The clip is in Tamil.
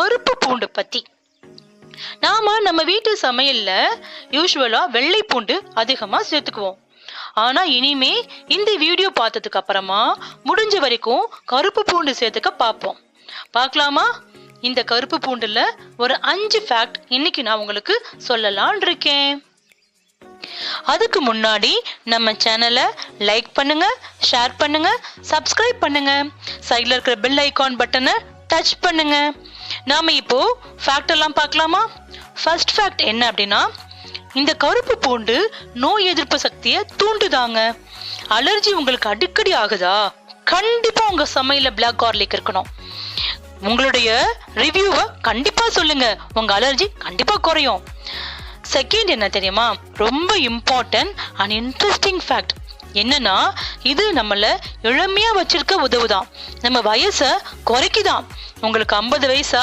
கருப்பு பூண்டு பத்தி. நம்ம வீட்டு சமையல்ல யூசுவலா வெள்ளை பூண்டு அதிகமா சேர்த்துக்குவோம். ஆனா இனிமே இந்த வீடியோ பார்த்ததுக்கு அப்புறமா முடிஞ்ச வரைக்கும் கருப்பு பூண்டு சேர்த்துக்க பார்ப்போம். பார்க்கலாமா? இந்த கருப்பு பூண்டுல ஒரு 5 ஃபேக்ட் இன்னைக்கு நான் உங்களுக்கு சொல்லலாம்னு இருக்கேன். அதுக்கு முன்னாடி நம்ம சேனலை லைக் பண்ணுங்க, ஷேர் பண்ணுங்க, சப்ஸ்கிரைப் பண்ணுங்க, சைடுல இருக்கிற பெல் ஐகான் பட்டனை டச் பண்ணுங்க. நாம இப்போ ஃபேக்ட் எல்லாம் பார்க்கலாமா? ஃபர்ஸ்ட் ஃபேக்ட் என்ன அப்படின்னா, இந்த கருப்பு பூண்டு நோய் எதிர்ப்பு சக்தியை தூண்டுதாங்க. அலர்ஜி உங்களுக்கு அடிக்கடி ஆகுதா? கண்டிப்பா உங்க சமையல்ல பிளாக் கார்லிக் இருக்கணும். உங்களுடைய ரிவ்யூவை கண்டிப்பா சொல்லுங்க, உங்க அலர்ஜி கண்டிப்பா குறையும். செகண்ட் என்ன தெரியுமா? ரொம்ப இம்பார்ட்டன்ட் அண்ட் இன்ட்ரெஸ்டிங் ஃபேக்ட் என்னன்னா, இது நம்மள இளமையா வச்சிருக்க உதவுதான், நம்ம வயசை குறைக்குதான். உங்களுக்கு 50 வயசா?